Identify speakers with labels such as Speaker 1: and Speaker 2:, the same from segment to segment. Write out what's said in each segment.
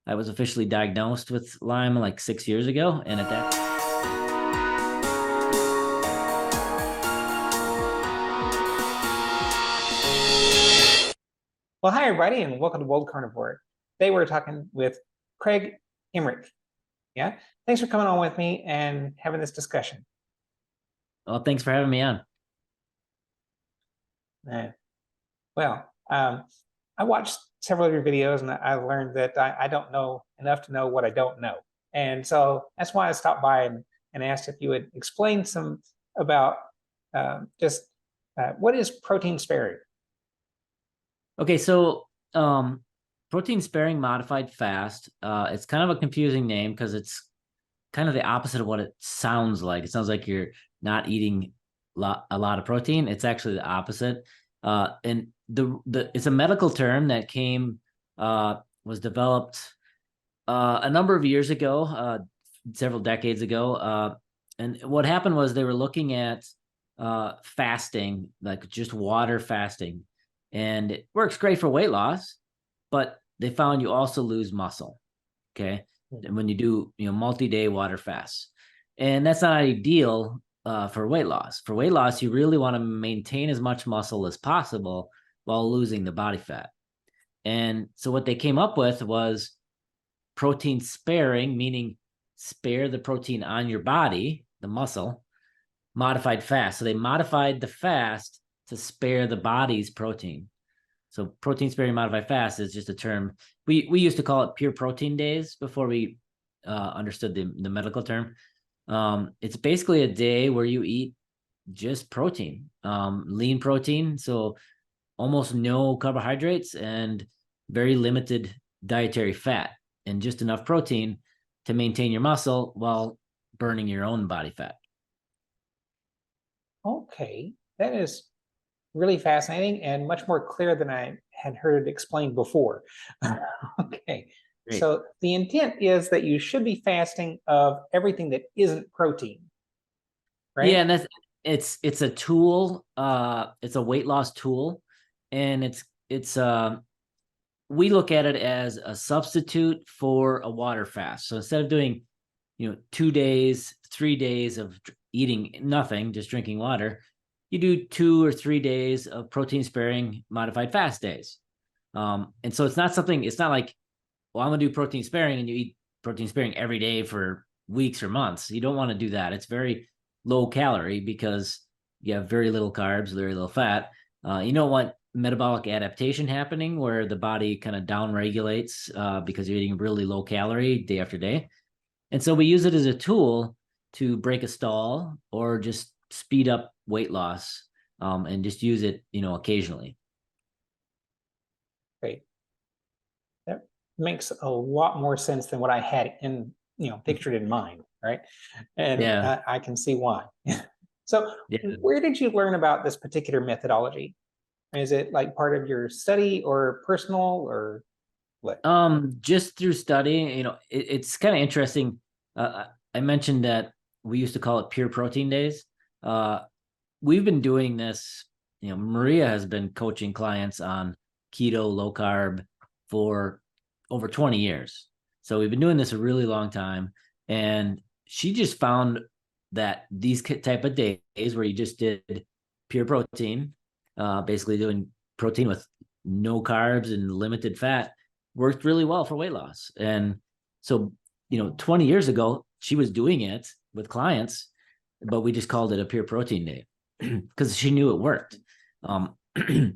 Speaker 1: I was officially diagnosed with Lyme like 6 years ago. And at that,
Speaker 2: Well, hi, everybody, and welcome to World Carnivore. Today we're talking with Craig Emmerich. Yeah, thanks for coming on with me and having this discussion.
Speaker 1: well, thanks for having me on.
Speaker 2: Uh, well, I watched several of your videos, and I learned that I don't know enough to know what I don't know. And so that's why I stopped by and asked if you would explain some about just what is protein sparing?
Speaker 1: Okay, so protein sparing modified fast. It's kind of a confusing name because it's kind of the opposite of what it sounds like. It sounds like you're not eating a lot of protein. It's actually the opposite. And it's a medical term that was developed a number of years ago, several decades ago. And what happened was they were looking at fasting, like just water fasting, and it works great for weight loss, but they found you also lose muscle. Okay. And when you do, multi-day water fasts, and that's not ideal for weight loss. For weight loss, you really want to maintain as much muscle as possible while losing the body fat. And so what they came up with was protein sparing, meaning spare the protein on your body, the muscle, modified fast. So they modified the fast to spare the body's protein. So protein sparing modified fast is just a term. We used to call it pure protein days before we understood the medical term. It's basically a day where you eat just protein, lean protein. So almost no carbohydrates and very limited dietary fat, and just enough protein to maintain your muscle while burning your own body fat.
Speaker 2: Okay, that is really fascinating and much more clear than I had heard it explained before. Okay,
Speaker 1: Great.
Speaker 2: so the intent is that you should be fasting of everything that isn't protein, right?
Speaker 1: Yeah, and it's a tool. It's a weight loss tool, and it's we look at it as a substitute for a water fast. So instead of doing, 2 days, 3 days of eating nothing, just drinking water, you do 2 or 3 days of protein sparing modified fast days. And so it's not like, well, I'm gonna do protein sparing and you eat protein sparing every day for weeks or months. You don't want to do that. It's very low calorie because you have very little carbs, very little fat. You don't want metabolic adaptation happening where the body kind of down regulates because you're eating really low calorie day after day. And so we use it as a tool to break a stall or just speed up weight loss, and just use it, occasionally.
Speaker 2: Great. That makes a lot more sense than what I had pictured in mind, right? And
Speaker 1: Yeah.
Speaker 2: I can see why. So
Speaker 1: Yeah.
Speaker 2: where did you learn about this particular methodology? Is it like part of your study or personal or what?
Speaker 1: Just through studying, it's kind of interesting. I mentioned that we used to call it pure protein days. Uh, we've been doing this, Maria has been coaching clients on keto, low carb for over 20 years. So we've been doing this a really long time. And she just found that these type of days where you just did pure protein, basically doing protein with no carbs and limited fat, worked really well for weight loss. And so, 20 years ago, she was doing it with clients, but we just called it a pure protein day because she knew it worked. And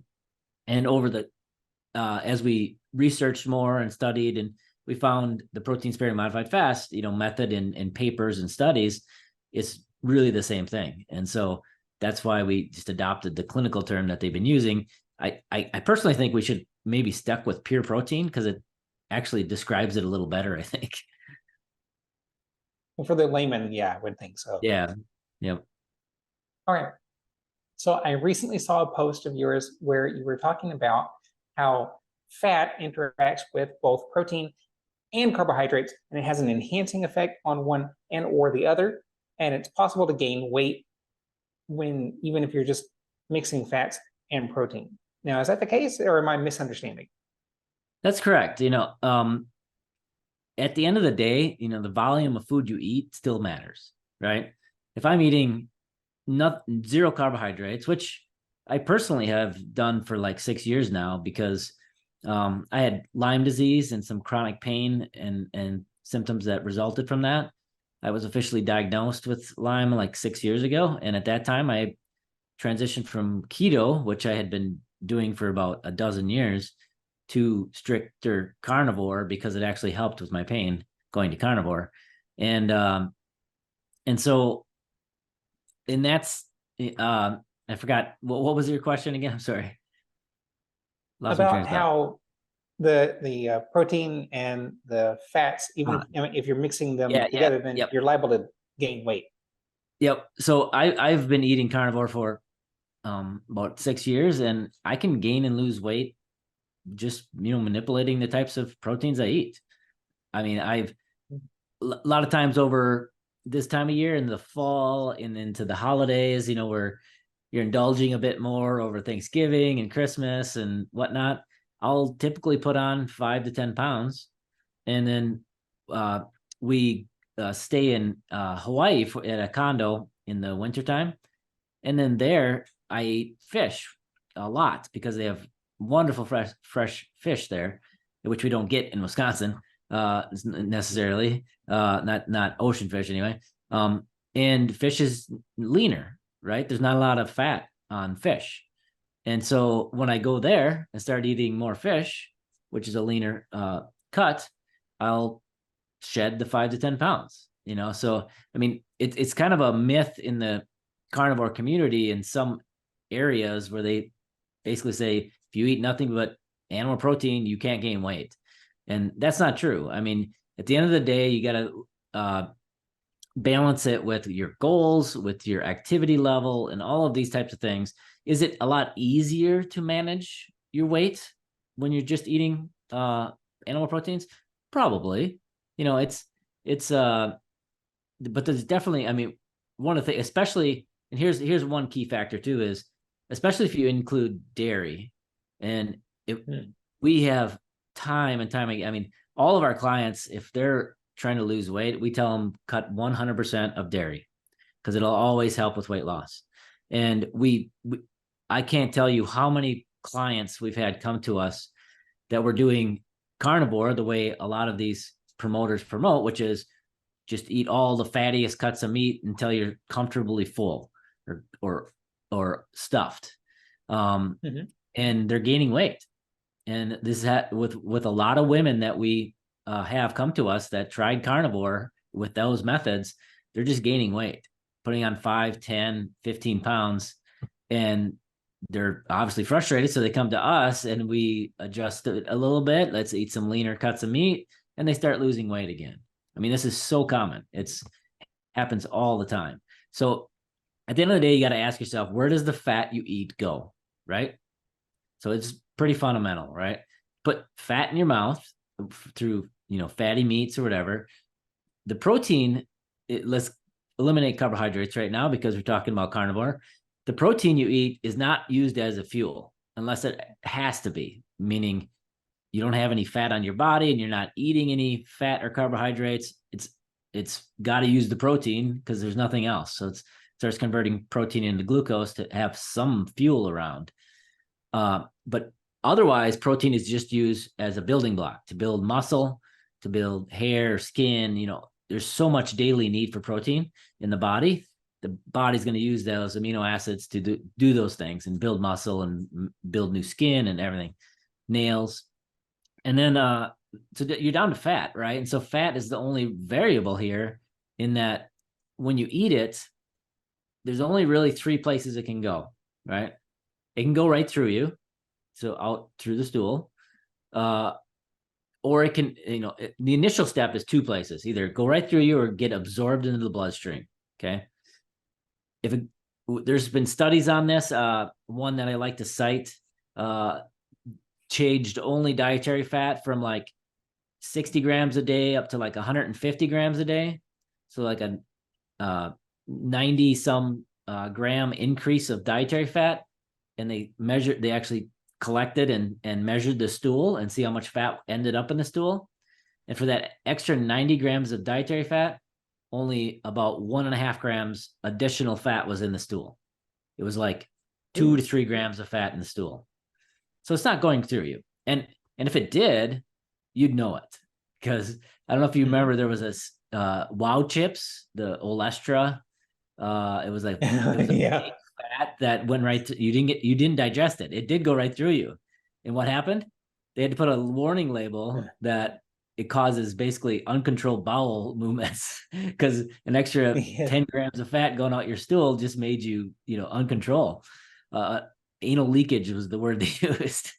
Speaker 1: as we researched more and studied, and we found the protein sparing modified fast, method in papers and studies is really the same thing. And so that's why we just adopted the clinical term that they've been using. I personally think we should maybe stick with pure protein because it actually describes it a little better, I think.
Speaker 2: Well, for the layman, yeah, I would think so.
Speaker 1: Yeah. Yep.
Speaker 2: All right. So I recently saw a post of yours where you were talking about how fat interacts with both protein and carbohydrates, and it has an enhancing effect on one and or the other. And it's possible to gain weight even if you're just mixing fats and protein. Now, is that the case, or am I misunderstanding?
Speaker 1: That's correct. at the end of the day, the volume of food you eat still matters, right? If I'm eating zero carbohydrates, which I personally have done for like 6 years now, because I had Lyme disease and some chronic pain and symptoms that resulted from that. I was officially diagnosed with Lyme like 6 years ago. And at that time, I transitioned from keto, which I had been doing for about a dozen years, to stricter carnivore because it actually helped with my pain going to carnivore. And so, and that's, I forgot what was your question again? I'm sorry. Lost my train
Speaker 2: About
Speaker 1: of thought.
Speaker 2: how the protein and the fats, even if you're mixing them together, then you're liable to gain weight.
Speaker 1: Yep. So I've been eating carnivore for about 6 years, and I can gain and lose weight just manipulating the types of proteins I eat. I mean, I've a lot of times over this time of year in the fall and into the holidays, where you're indulging a bit more over Thanksgiving and Christmas and whatnot, I'll typically put on 5 to 10 pounds. And then we stay in Hawaii at a condo in the wintertime. And then there I eat fish a lot because they have wonderful fresh fish there, which we don't get in Wisconsin necessarily, not ocean fish anyway. And fish is leaner, right? There's not a lot of fat on fish. And so when I go there and start eating more fish, which is a leaner cut, I'll shed the 5 to 10 pounds, So, I mean, it's kind of a myth in the carnivore community in some areas where they basically say, if you eat nothing but animal protein, you can't gain weight. And that's not true. I mean, at the end of the day, you got to balance it with your goals, with your activity level, and all of these types of things. Is it a lot easier to manage your weight when you're just eating animal proteins? Probably. But there's definitely, I mean, one of the things, especially, and here's one key factor too, is especially if you include dairy, and we have time and time again. I mean, all of our clients, if they're trying to lose weight, we tell them cut 100% of dairy because it'll always help with weight loss. And I can't tell you how many clients we've had come to us that we're doing carnivore the way a lot of these promoters promote, which is just eat all the fattiest cuts of meat until you're comfortably full or stuffed. And they're gaining weight. And this is with a lot of women that we have come to us that tried carnivore with those methods. They're just gaining weight, putting on 5, 10, 15 pounds. And they're obviously frustrated. So they come to us and we adjust it a little bit. Let's eat some leaner cuts of meat. And they start losing weight again. I mean, this is so common. It's happens all the time. So at the end of the day, you got to ask yourself, where does the fat you eat go? Right. So it's pretty fundamental, right? Put fat in your mouth through, fatty meats or whatever. The protein, let's eliminate carbohydrates right now because we're talking about carnivore. The protein you eat is not used as a fuel unless it has to be, meaning you don't have any fat on your body and you're not eating any fat or carbohydrates. It's got to use the protein because there's nothing else. So it starts converting protein into glucose to have some fuel around. But otherwise, protein is just used as a building block to build muscle, to build hair, skin. There's so much daily need for protein in the body. The body's going to use those amino acids to do those things and build muscle and build new skin and everything, nails. And then so you're down to fat, right? And so fat is the only variable here in that when you eat it, there's only really 3 places it can go, right? It can go right through you, so out through the stool, or it can, the initial step is 2 places, either go right through you or get absorbed into the bloodstream. Okay. There's been studies on this. One that I like to cite, changed only dietary fat from like 60 grams a day up to like 150 grams a day. So like a 90 some gram increase of dietary fat. And they actually collected and measured the stool and see how much fat ended up in the stool. And for that extra 90 grams of dietary fat, only about 1.5 grams additional fat was in the stool. It was like 2 to 3 grams of fat in the stool. So it's not going through you. And if it did, you'd know it. Because I don't know if you remember, there was this Wow Chips, the Olestra. It was like fake fat that went right to, you didn't digest it. It did go right through you. And what happened? They had to put a warning label that it causes basically uncontrolled bowel movements, because an extra 10 grams of fat going out your stool just made you, uncontrolled. Anal leakage was the word they used.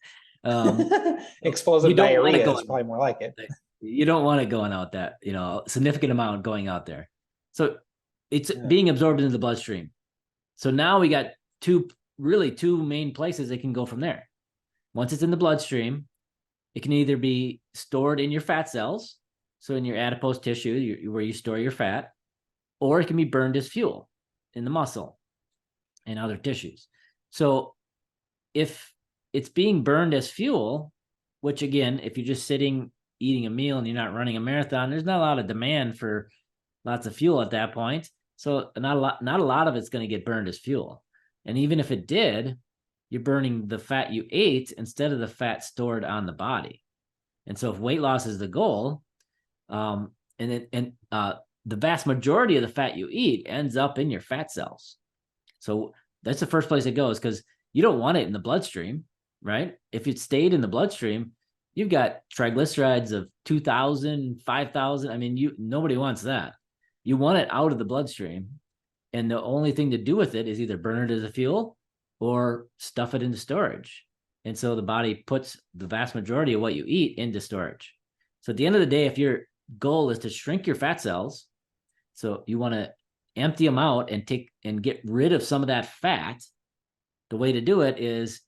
Speaker 2: Explosive diarrhea is probably more like it.
Speaker 1: You don't want it going out that, significant amount going out there. So it's being absorbed into the bloodstream. So now we got two main places it can go from there. Once it's in the bloodstream, it can either be stored in your fat cells, so in your adipose tissue, where you store your fat, or it can be burned as fuel in the muscle and other tissues. So if it's being burned as fuel, which again, if you're just sitting eating a meal and you're not running a marathon, there's not a lot of demand for lots of fuel at that point. So not a lot of it's going to get burned as fuel. And even if it did, you're burning the fat you ate instead of the fat stored on the body. And so if weight loss is the goal, the vast majority of the fat you eat ends up in your fat cells. So that's the first place it goes, because you don't want it in the bloodstream, right? If it stayed in the bloodstream, you've got triglycerides of 2,000, 5,000. I mean, nobody wants that. You want it out of the bloodstream. And the only thing to do with it is either burn it as a fuel or stuff it into storage. And so the body puts the vast majority of what you eat into storage. So at the end of the day, if your goal is to shrink your fat cells, so you want to empty them out and get rid of some of that fat, the way to do it is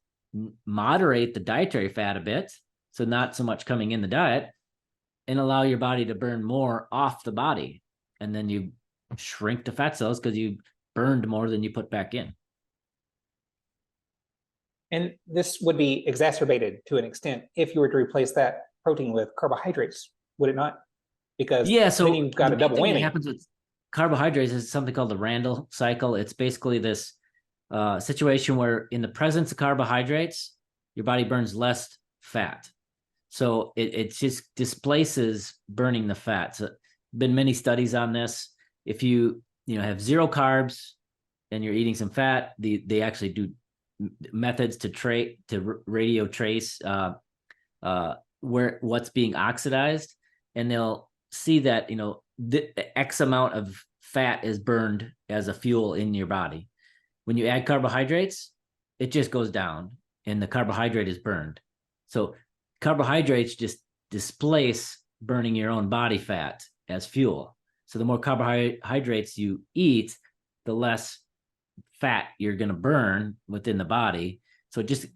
Speaker 1: moderate the dietary fat a bit, so not so much coming in the diet, and allow your body to burn more off the body. And then you shrink the fat cells because you burned more than you put back in.
Speaker 2: And this would be exacerbated to an extent if you were to replace that protein with carbohydrates, would it not? Because
Speaker 1: so
Speaker 2: then you've got a double whammy.
Speaker 1: What happens with carbohydrates is something called the Randall Cycle. It's basically this situation where in the presence of carbohydrates, your body burns less fat. So it just displaces burning the fat. So been many studies on this. If you have zero carbs and you're eating some fat, they actually do methods to radio trace where what's being oxidized, and they'll see that the X amount of fat is burned as a fuel in your body. When you add carbohydrates, it just goes down and the carbohydrate is burned. So carbohydrates just displace burning your own body fat as fuel. So the more carbohydrates you eat, the less fat you're going to burn within the body. So it's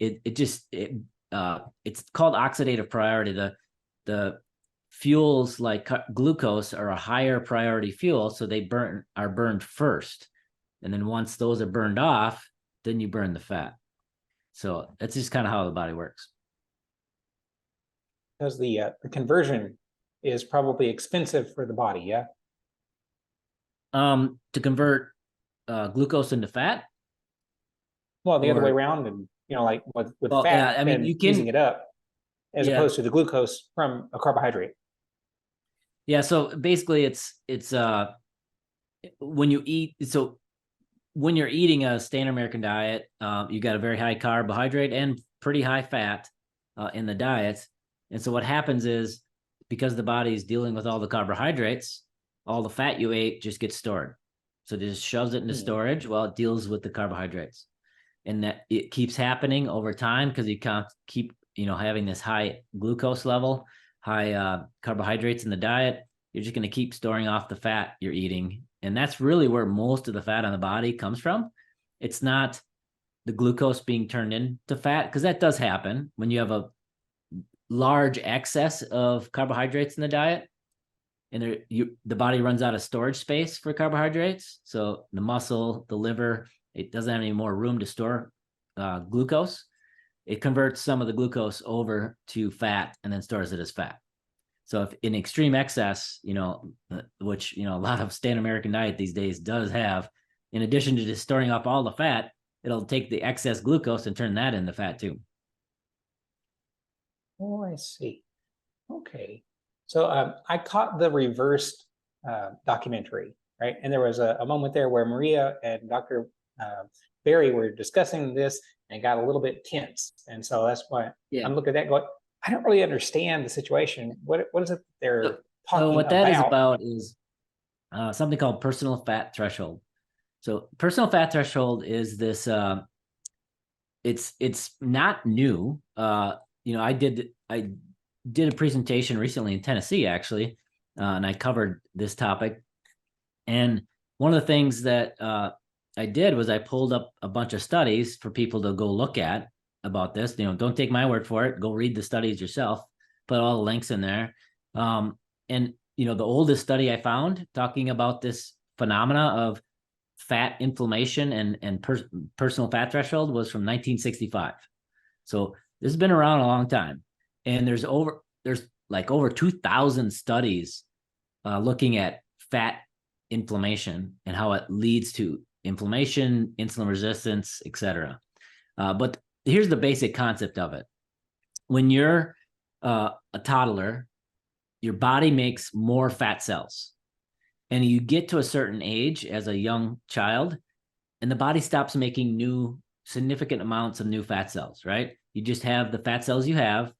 Speaker 1: called oxidative priority. The fuels like glucose are a higher priority fuel, so they are burned first. And then once those are burned off, then you burn the fat. So that's just kind of how the body works.
Speaker 2: Because the conversion is probably expensive for the body, yeah?
Speaker 1: To convert glucose into fat?
Speaker 2: Well, the other way around, and like with fat, yeah, I mean, you can using it up as opposed to the glucose from a carbohydrate.
Speaker 1: Yeah, so basically it's when you eat, so when you're eating a standard American diet, you got a very high carbohydrate and pretty high fat in the diet. And so what happens is, because the body is dealing with all the carbohydrates, all the fat you ate just gets stored. So it just shoves it into storage while it deals with the carbohydrates. And that it keeps happening over time because you can't keep, having this high glucose level, high carbohydrates in the diet. You're just going to keep storing off the fat you're eating. And that's really where most of the fat on the body comes from. It's not the glucose being turned into fat, because that does happen when you have a large excess of carbohydrates in the diet, and the body runs out of storage space for carbohydrates. So the muscle, the liver, it doesn't have any more room to store glucose. It converts some of the glucose over to fat and then stores it as fat. So if in extreme excess, which, a lot of standard American diet these days does have, in addition to just storing up all the fat, it'll take the excess glucose and turn that into fat too.
Speaker 2: Oh, I see. Okay. So I caught the reversed documentary, right? And there was a moment there where Maria and Dr. Barry were discussing this and got a little bit tense. And so that's why I'm looking at that going, I don't really understand the situation. What is it they're talking
Speaker 1: So what
Speaker 2: about?
Speaker 1: that is about is something called personal fat threshold. So personal fat threshold is this, it's not new. I did a presentation recently in Tennessee, actually, and I covered this topic. And one of the things that I did was I pulled up a bunch of studies for people to go look at about this. Don't take my word for it. Go read the studies yourself. Put all the links in there. And the oldest study I found talking about this phenomena of fat inflammation and personal fat threshold was from 1965. So this has been around a long time. And there's like over 2,000 studies looking at fat inflammation and how it leads to inflammation, insulin resistance, etc. But here's the basic concept of it. When you're a toddler, your body makes more fat cells. And you get to a certain age as a young child, and the body stops making new significant amounts of new fat cells, right? You just have the fat cells you have,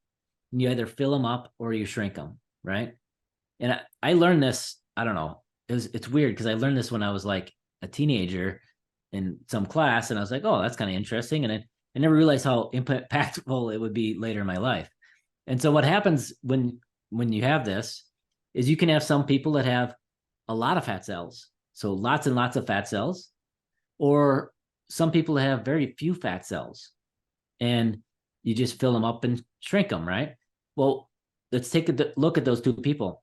Speaker 1: and you either fill them up or you shrink them, right? And I learned this, I don't know, it's weird because I learned this when I was like a teenager in some class, and I was like, oh, that's kind of interesting. And I never realized how impactful it would be later in my life. And so what happens when you have this is you can have some people that have a lot of fat cells, so lots and lots of fat cells, or some people that have very few fat cells, and you just fill them up and shrink them, right? Well, let's take a look at those two people.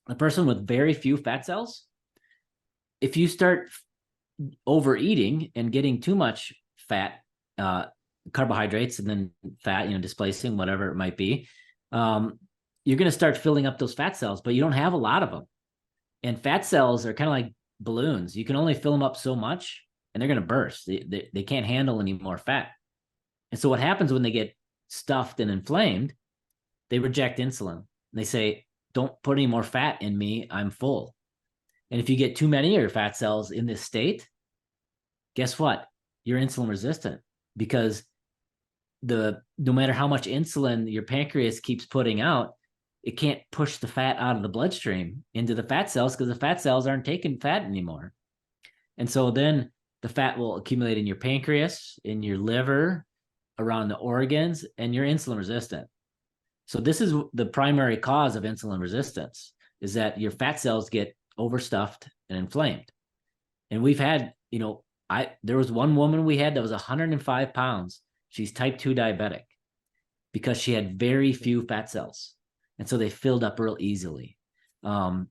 Speaker 1: The person with very few fat cells, if you start overeating and getting too much fat, carbohydrates, and then fat, displacing whatever it might be, you're going to start filling up those fat cells, but you don't have a lot of them. And fat cells are kind of like balloons. You can only fill them up so much, and they're going to burst. They can't handle any more fat. And so what happens when they get stuffed and inflamed, they reject insulin. They say, don't put any more fat in me. I'm full. And if you get too many of your fat cells in this state, guess what? You're insulin resistant, because no matter how much insulin your pancreas keeps putting out, it can't push the fat out of the bloodstream into the fat cells because the fat cells aren't taking fat anymore. And so then the fat will accumulate in your pancreas, in your liver, around the organs, and you're insulin resistant. So this is the primary cause of insulin resistance, is that your fat cells get overstuffed and inflamed. And we've had, there was one woman we had that was 105 pounds. She's type 2 diabetic because she had very few fat cells. And so they filled up real easily. And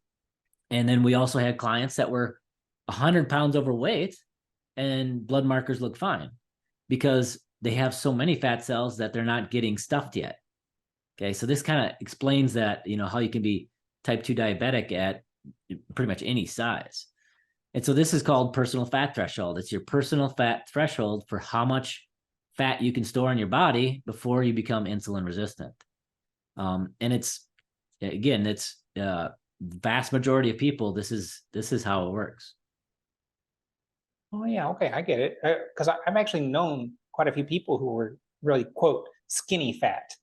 Speaker 1: then we also had clients that were 100 pounds overweight and blood markers look fine because they have so many fat cells that they're not getting stuffed yet. Okay, so this kind of explains that, how you can be type 2 diabetic at pretty much any size. And so this is called personal fat threshold. It's your personal fat threshold for how much fat you can store in your body before you become insulin resistant. And it's vast majority of people, this is how it works.
Speaker 2: Oh yeah, okay, I get it. Because I've actually known quite a few people who were really, quote, skinny fat,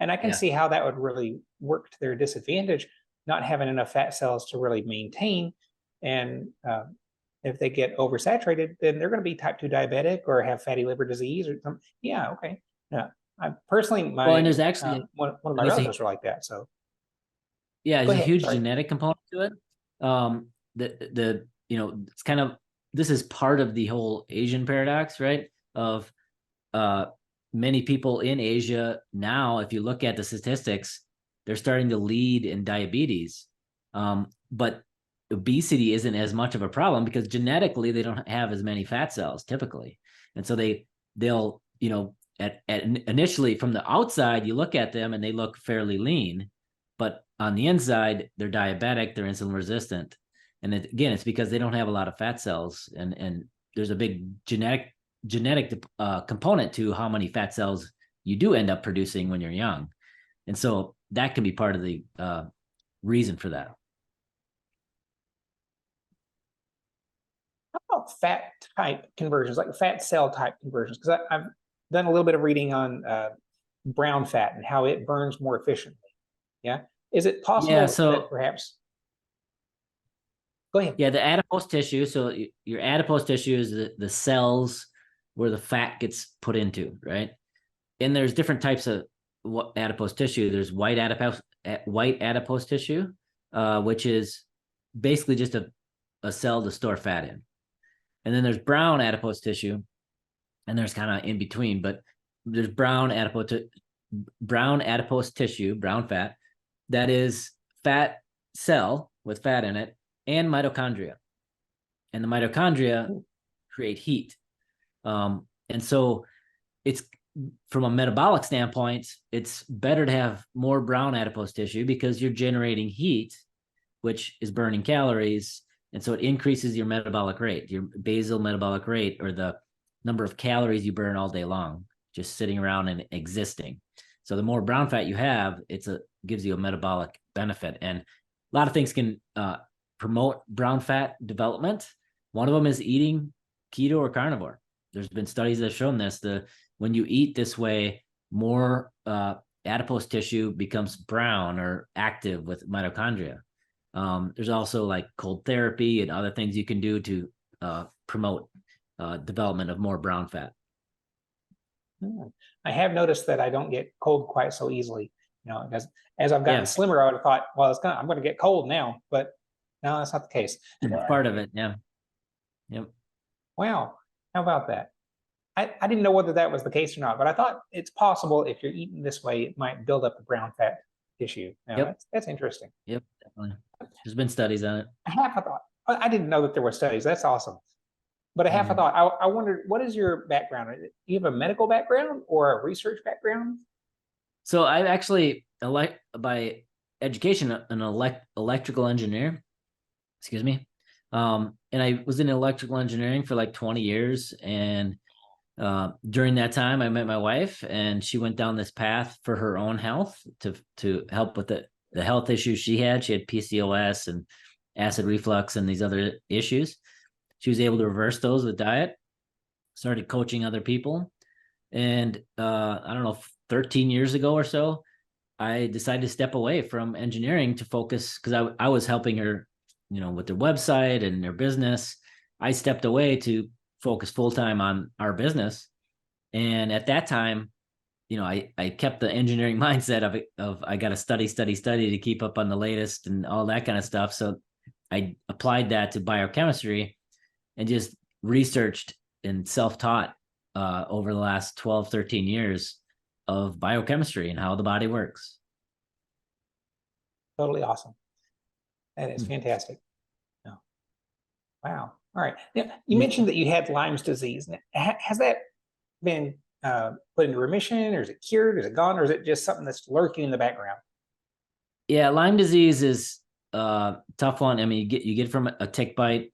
Speaker 2: and I can see how that would really work to their disadvantage, not having enough fat cells to really maintain. And if they get oversaturated, then they're going to be type 2 diabetic or have fatty liver disease or something. Yeah, okay. Yeah. I personally,
Speaker 1: and there's actually
Speaker 2: one of my relatives are like that. So
Speaker 1: yeah, there's a huge genetic component to it. It's kind of, this is part of the whole Asian paradox, right? Of many people in Asia now, if you look at the statistics, they're starting to lead in diabetes. But obesity isn't as much of a problem because genetically they don't have as many fat cells typically. And so they'll, at initially from the outside, you look at them and they look fairly lean, but on the inside, they're diabetic, they're insulin resistant. And again, it's because they don't have a lot of fat cells, and there's a big genetic component to how many fat cells you do end up producing when you're young. And so that can be part of the reason for that.
Speaker 2: How about fat type conversions, like fat cell type conversions? Because I've done a little bit of reading on brown fat and how it burns more efficiently. Yeah. Is it possible that perhaps? Go ahead.
Speaker 1: Yeah, the adipose tissue. So your adipose tissue is the cells where the fat gets put into, right? And there's different types of adipose tissue. There's white adipose tissue, which is basically just a cell to store fat in. And then there's brown adipose tissue, and there's kind of in between, but there's brown adipose tissue, brown fat, that is fat cell with fat in it, and mitochondria. And the mitochondria create heat. And so it's, from a metabolic standpoint, it's better to have more brown adipose tissue because you're generating heat, which is burning calories. And so it increases your metabolic rate, your basal metabolic rate, or the number of calories you burn all day long, just sitting around and existing. So the more brown fat you have, gives you a metabolic benefit. And a lot of things can promote brown fat development. One of them is eating keto or carnivore. There's been studies that have shown this. When you eat this way, more adipose tissue becomes brown or active with mitochondria. There's also like cold therapy and other things you can do to promote development of more brown fat.
Speaker 2: I have noticed that I don't get cold quite so easily. As I've gotten slimmer, I would have thought, well, I'm going to get cold now, but no, that's not the case.
Speaker 1: Part of it, yeah. Yep.
Speaker 2: Wow, how about that? I didn't know whether that was the case or not, but I thought it's possible if you're eating this way, it might build up the brown fat tissue. That's interesting.
Speaker 1: Yep, definitely. There's been studies on it.
Speaker 2: Half a thought. I didn't know that there were studies. That's awesome. But a half a thought. I wondered, what is your background? Do you have a medical background or a research background?
Speaker 1: So I'm actually, by education, an electrical engineer. Excuse me. And I was in electrical engineering for like 20 years. And during that time, I met my wife, and she went down this path for her own health to help with the health issues she had. She had PCOS and acid reflux and these other issues. She was able to reverse those with diet, started coaching other people. And I don't know, 13 years ago or so, I decided to step away from engineering to focus, because I was helping her, with their website and their business. I stepped away to focus full-time on our business. And at that time, I kept the engineering mindset of I got to study to keep up on the latest and all that kind of stuff. So I applied that to biochemistry and just researched and self-taught over the last 12, 13 years of biochemistry and how the body works.
Speaker 2: Totally awesome. That is fantastic. Oh. Wow. All right. Now, you mentioned that you had Lyme's disease. Has that been put into remission, or is it cured? Is it gone? Or is it just something that's lurking in the background?
Speaker 1: Yeah, Lyme disease is a tough one. I mean, you get from a tick bite.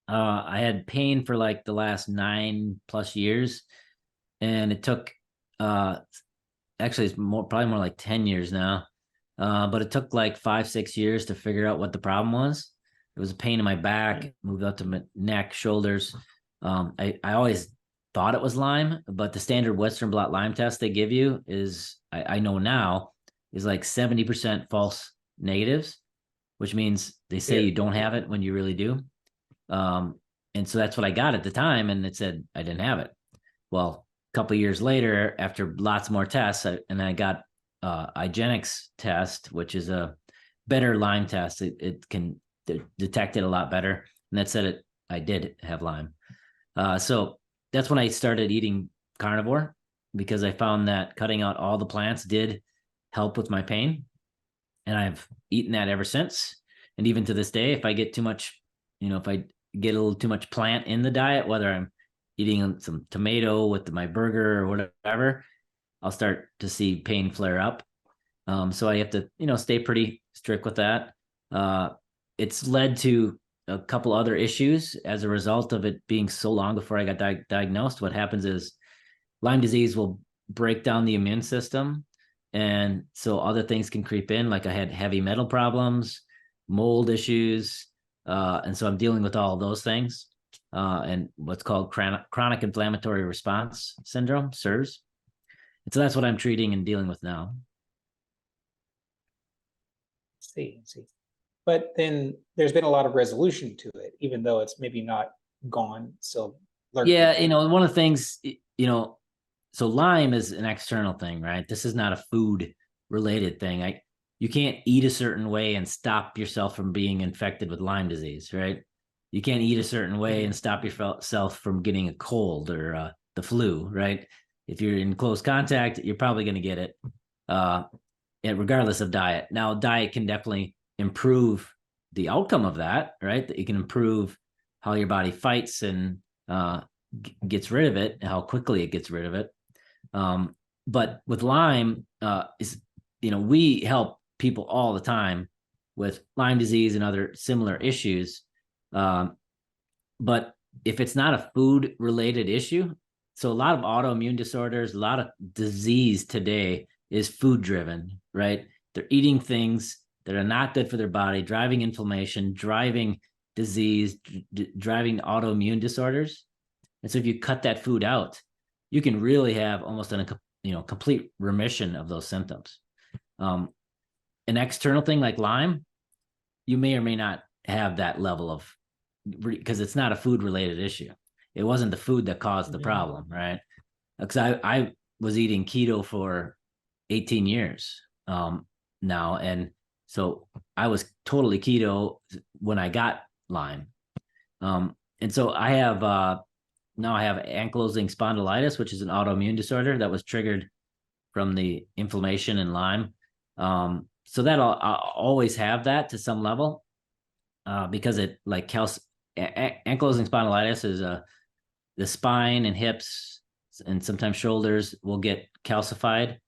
Speaker 1: I had pain for like the last 9+ years, and it took actually it's probably more like 10 years now. But it took like 5-6 years to figure out what the problem was. It was a pain in my back, moved up to my neck, shoulders. I always thought it was Lyme, but the standard Western blot Lyme test they give you is, I know now, is like 70% false negatives, which means they say you don't have it when you really do. And so that's what I got at the time, and it said I didn't have it. Well, a couple of years later, after lots more tests, and I got IGeneX test, which is a better Lyme test. It can detect it a lot better, and that said I did have Lyme. So that's when I started eating carnivore, because I found that cutting out all the plants did help with my pain, and I've eaten that ever since. And even to this day, if I get too much, if I get a little too much plant in the diet, whether I'm eating some tomato with my burger or whatever, I'll start to see pain flare up. So I have to, stay pretty strict with that. It's led to a couple other issues as a result of it being so long before I got diagnosed. What happens is Lyme disease will break down the immune system. And so other things can creep in. Like I had heavy metal problems, mold issues. And so I'm dealing with all of those things and what's called chronic inflammatory response syndrome, CIRS. And so that's what I'm treating and dealing with now.
Speaker 2: See. But then there's been a lot of resolution to it, even though it's maybe not gone, still lurking.
Speaker 1: Yeah, one of the things, so Lyme is an external thing, right? This is not a food related thing. You can't eat a certain way and stop yourself from being infected with Lyme disease, right? You can't eat a certain way and stop yourself from getting a cold or the flu, right? If you're in close contact, you're probably going to get it, regardless of diet. Now, diet can definitely improve the outcome of that, right? It can improve how your body fights and gets rid of it, how quickly it gets rid of it. But with Lyme, we help people all the time with Lyme disease and other similar issues. But if it's not a food related issue, so a lot of autoimmune disorders, a lot of disease today is food driven, right? They're eating things that are not good for their body, driving inflammation, driving disease, driving autoimmune disorders. And so if you cut that food out, you can really have almost complete remission of those symptoms. An external thing like Lyme, you may or may not have that level of, because it's not a food related issue. It wasn't the food that caused the problem, right? Because I was eating keto for 18 years now, and so I was totally keto when I got Lyme, and so I have now I have ankylosing spondylitis, which is an autoimmune disorder that was triggered from the inflammation in Lyme. So that I'll always have that to some level because it like ankylosing spondylitis is the spine and hips and sometimes shoulders will get calcified,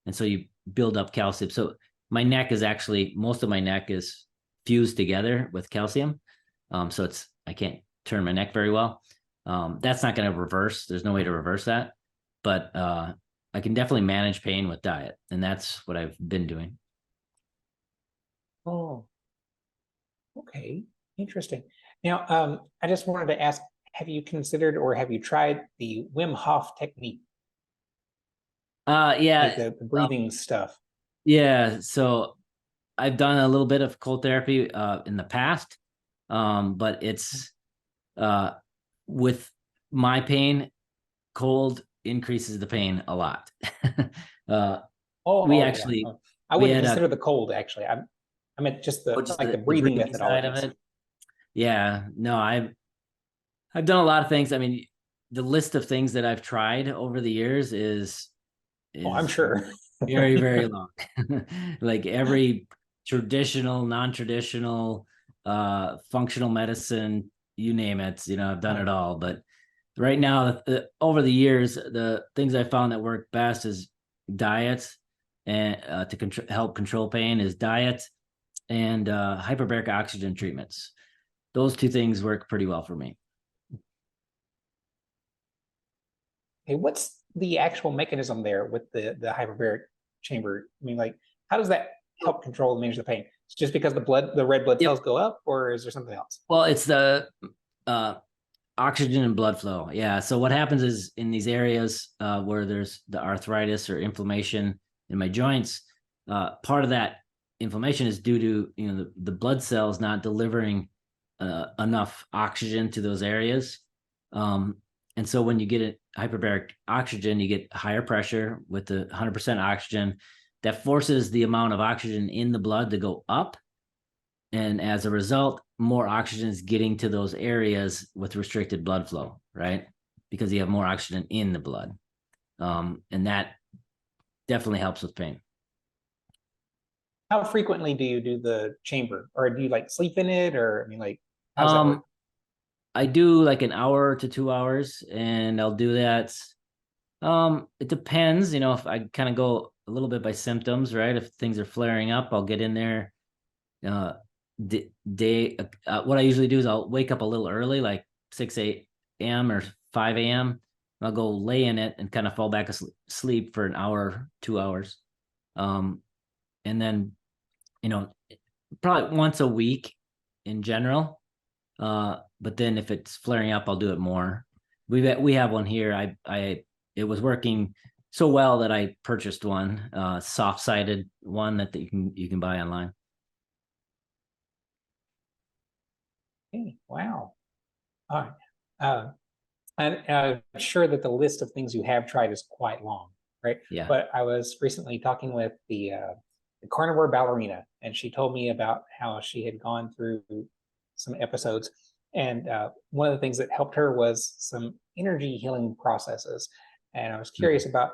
Speaker 1: and so you build up calcium. So my neck is actually, most of my neck is fused together with calcium. So I can't turn my neck very well. That's not going to reverse. There's no way to reverse that, but I can definitely manage pain with diet, and that's what I've been doing.
Speaker 2: Oh, okay, interesting. Now, I just wanted to ask, have you considered or have you tried the Wim Hof technique?
Speaker 1: Yeah,
Speaker 2: like the breathing stuff.
Speaker 1: Yeah, so I've done a little bit of cold therapy in the past, but it's with my pain, cold increases the pain a lot. We actually
Speaker 2: yeah. I
Speaker 1: we
Speaker 2: wouldn't
Speaker 1: had
Speaker 2: consider the cold actually. I meant just the breathing
Speaker 1: side of
Speaker 2: methodologies.
Speaker 1: it. Yeah, no, I've done a lot of things. I mean, the list of things that I've tried over the years is
Speaker 2: Oh, I'm sure.
Speaker 1: very, very long. Like every traditional, non-traditional, functional medicine, you name it, I've done it all. But right now, over the years, the things I found that work best is diet and to help control pain is diet and hyperbaric oxygen treatments. Those two things work pretty well for me.
Speaker 2: Hey, what's the actual mechanism there with the hyperbaric chamber? I mean, like, how does that help control and manage the pain? It's just because the red blood cells go up, or is there something else?
Speaker 1: Well, it's the oxygen and blood flow. Yeah. So what happens is in these areas where there's the arthritis or inflammation in my joints, part of that inflammation is due to the blood cells not delivering enough oxygen to those areas. And so when you get a hyperbaric oxygen, you get higher pressure with the 100% oxygen that forces the amount of oxygen in the blood to go up. And as a result, more oxygen is getting to those areas with restricted blood flow, right? Because you have more oxygen in the blood. And that definitely helps with pain.
Speaker 2: How frequently do you do the chamber, or do you like sleep in it, or I mean, like, how does that work?
Speaker 1: I do like an hour to 2 hours, and I'll do that. It depends, if I kind of go a little bit by symptoms, right? If things are flaring up, I'll get in there. Uh, what I usually do is I'll wake up a little early, like 6 a.m. or 5 a.m. I'll go lay in it and kind of fall back asleep for an hour, 2 hours. Um, and then, you know, probably once a week in general. But then if it's flaring up, I'll do it more. We have one here. It was working so well that I purchased one, soft-sided one that you can buy online.
Speaker 2: Okay, wow. All right. And I'm sure that the list of things you have tried is quite long, right?
Speaker 1: Yeah.
Speaker 2: But I was recently talking with the carnivore ballerina, and she told me about how she had gone through some episodes. And one of the things that helped her was some energy healing processes. And I was curious about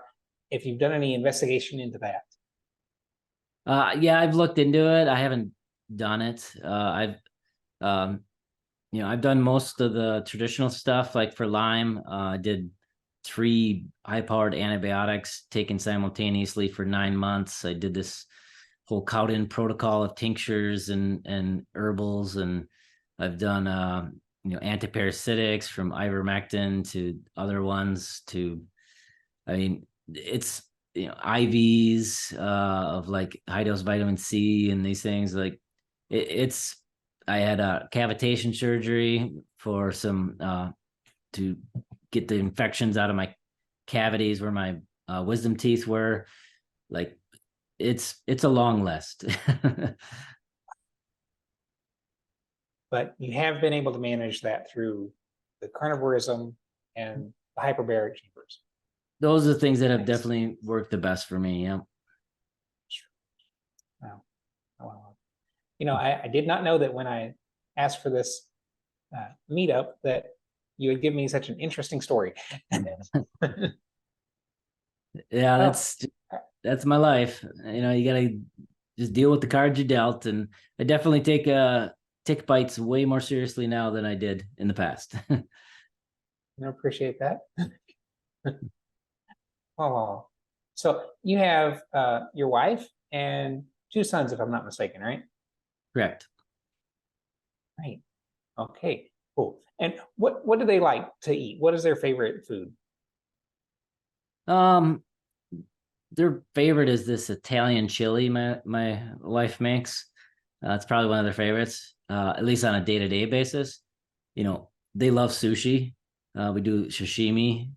Speaker 2: if you've done any investigation into that.
Speaker 1: Yeah, I've looked into it. I haven't done it. Um, I've done most of the traditional stuff, like for Lyme. I did 3 high-powered antibiotics taken simultaneously for 9 months. I did this whole Cowden protocol of tinctures and herbals, and I've done antiparasitics from ivermectin to other ones to, I mean, it's IVs of like high dose vitamin C and these things. Like it's I had a cavitation surgery for some to get the infections out of my cavities where my wisdom teeth were. Like it's a long list.
Speaker 2: But you have been able to manage that through the carnivorism and the hyperbaric chambers.
Speaker 1: Those are the things that have
Speaker 2: Nice.
Speaker 1: definitely worked the best for me. Yeah.
Speaker 2: Wow. Wow. I did not know that when I asked for this meetup that you would give me such an interesting story.
Speaker 1: Yeah,
Speaker 2: Well,
Speaker 1: that's my life. You gotta just deal with the cards you dealt, and I definitely take tick bites way more seriously now than I did in the past.
Speaker 2: I appreciate that. Oh, so you have your wife and 2 sons, if I'm not mistaken, right?
Speaker 1: Correct.
Speaker 2: Right. Okay. Cool. And what do they like to eat? What is their favorite food?
Speaker 1: Um, their favorite is this Italian chili my wife makes. It's probably one of their favorites, at least on a day-to-day basis. They love sushi. We do sashimi.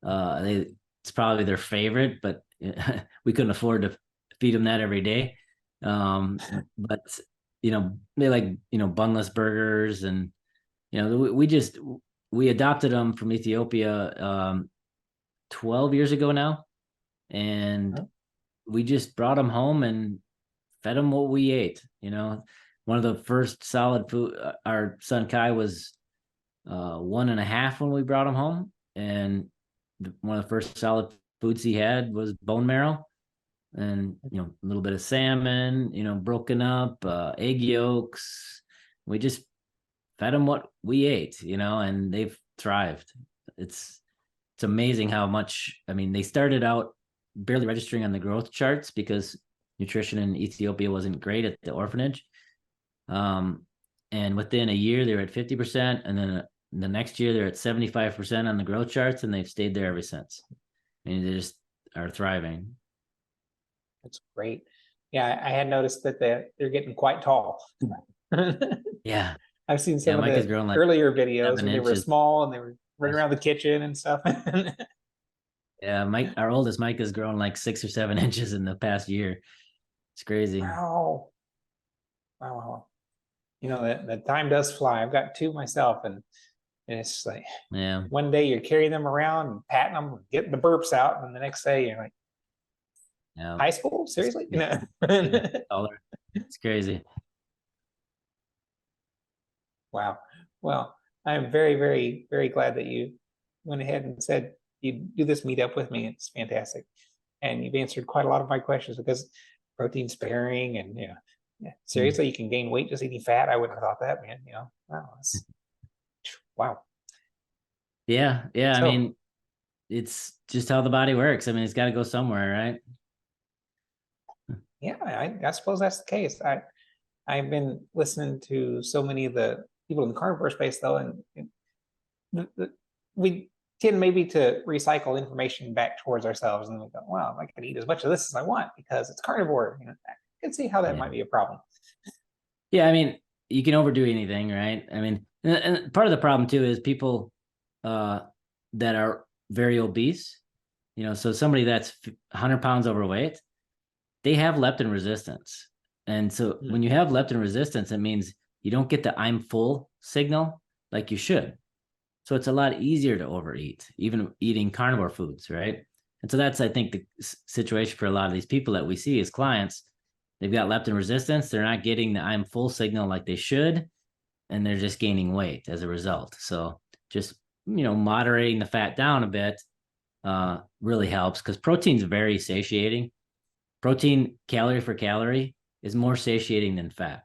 Speaker 1: It's probably their favorite, but we couldn't afford to feed them that every day. But they like bunless burgers, and we adopted them from Ethiopia 12 years ago now, and we just brought them home and fed them what we ate. One of the first solid food. Our son Kai was 1.5 when we brought him home, and one of the first solid foods he had was bone marrow, and a little bit of salmon, broken up, egg yolks. We just fed them what we ate, and they've thrived. It's amazing how much. I mean, they started out barely registering on the growth charts because nutrition in Ethiopia wasn't great at the orphanage. And within a year, they were at 50%, and then the next year they're at 75% on the growth charts, and they've stayed there ever since. I mean, they just are thriving.
Speaker 2: That's great. Yeah, I had noticed that they're getting quite tall.
Speaker 1: Yeah.
Speaker 2: I've seen
Speaker 1: Yeah,
Speaker 2: some of
Speaker 1: Mike has
Speaker 2: the
Speaker 1: grown like
Speaker 2: earlier videos
Speaker 1: 7
Speaker 2: when they were
Speaker 1: inches.
Speaker 2: small and they were running around the kitchen and stuff.
Speaker 1: Yeah, our oldest Mike has grown like 6 or 7 inches in the past year. It's crazy.
Speaker 2: Wow. Wow. That time does fly. I've got 2 myself, and it's just like
Speaker 1: Yeah.
Speaker 2: one day you're carrying them around and patting them, getting the burps out, and the next day you're like,
Speaker 1: Yeah.
Speaker 2: high school? Seriously?
Speaker 1: It's crazy.
Speaker 2: Wow. Well, I'm very, very, very glad that you went ahead and said you'd do this meetup with me. It's fantastic. And you've answered quite a lot of my questions because protein sparing and seriously, you can gain weight just eating fat. I wouldn't have thought that, man. Wow. Wow.
Speaker 1: Yeah. I
Speaker 2: So
Speaker 1: mean, it's just how the body works. I mean, it's got to go somewhere, right?
Speaker 2: Yeah, I suppose that's the case. I've been listening to so many of the people in the carnivore space, though, and we tend maybe to recycle information back towards ourselves, and we go, "Well, I can eat as much of this as I want because it's carnivore." I can see how that might be a problem.
Speaker 1: Yeah, I mean, you can overdo anything, right? I mean, and part of the problem too is people that are very obese. So somebody that's 100 pounds overweight, they have leptin resistance. And so when you have leptin resistance, it means you don't get the I'm full signal like you should. So it's a lot easier to overeat, even eating carnivore foods, right? And so that's, I think, the situation for a lot of these people that we see as clients. They've got leptin resistance. They're not getting the I'm full signal like they should, and they're just gaining weight as a result. So just, moderating the fat down a bit really helps, because protein's very satiating. Protein, calorie for calorie, is more satiating than fat.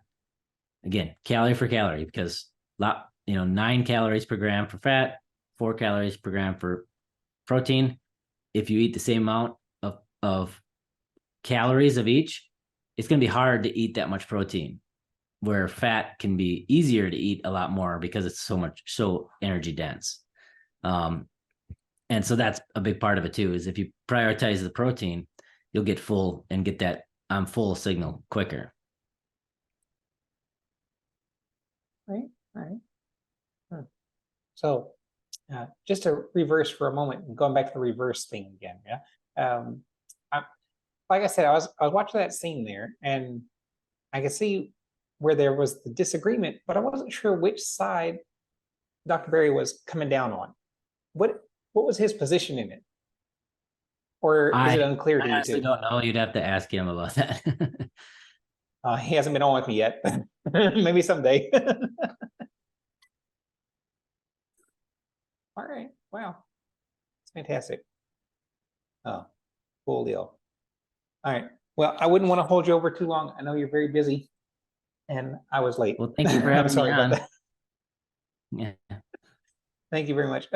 Speaker 1: Again, calorie for calorie, because 9 calories per gram for fat, 4 calories per gram for protein. If you eat the same amount of calories of each, it's going to be hard to eat that much protein, where fat can be easier to eat a lot more because it's so energy dense. And so that's a big part of it too, is if you prioritize the protein, you'll get full and get that I'm full signal quicker.
Speaker 2: Right. So just to reverse for a moment, going back to the reverse thing again. Yeah. Like I said, I was watching that scene there, and I could see where there was the disagreement, but I wasn't sure which side Dr. Berry was coming down on. What was his position in it? Or is it unclear to you? I
Speaker 1: honestly don't know. You'd have to ask him about that.
Speaker 2: He hasn't been on with me yet. Maybe someday. All right. Wow. It's fantastic. Oh, cool deal. All right. Well, I wouldn't want to hold you over too long. I know you're very busy, and I was late.
Speaker 1: Well, thank you for having me on.
Speaker 2: About that. Yeah. Thank you very much.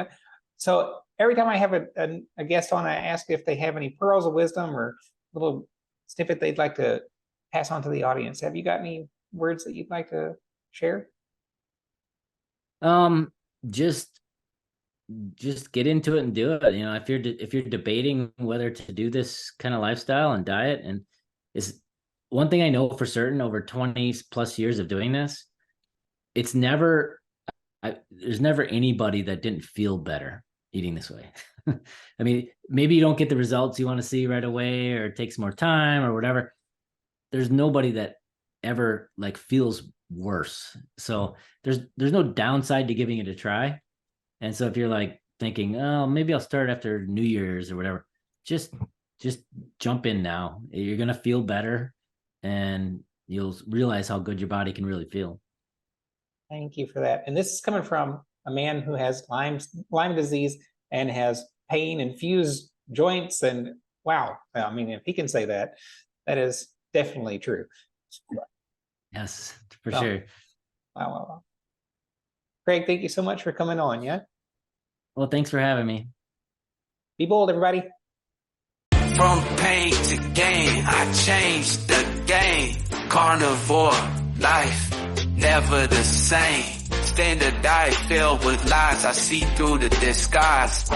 Speaker 2: So every time I have a guest on, I ask if they have any pearls of wisdom or a little snippet they'd like to pass on to the audience. Have you got any words that you'd like to share?
Speaker 1: Just get into it and do it. If you're debating whether to do this kind of lifestyle and diet, and is one thing I know for certain over 20 plus years of doing this, there's never anybody that didn't feel better eating this way. I mean, maybe you don't get the results you want to see right away, or it takes more time or whatever. There's nobody that ever feels worse. So there's no downside to giving it a try. And so if you're thinking, oh, maybe I'll start after New Year's or whatever, just jump in now. You're going to feel better, and you'll realize how good your body can really feel.
Speaker 2: Thank you for that. And this is coming from a man who has Lyme disease and has pain and fused joints. And wow, I mean, if he can say that, that is definitely true.
Speaker 1: Yes, for sure.
Speaker 2: Wow. Craig, thank you so much for coming on. Yeah.
Speaker 1: Well, thanks for having me.
Speaker 2: Be bold, everybody.
Speaker 3: From pain to gain, I changed the game. Carnivore life, never the same. Standard diet filled with lies, I see through the disguise.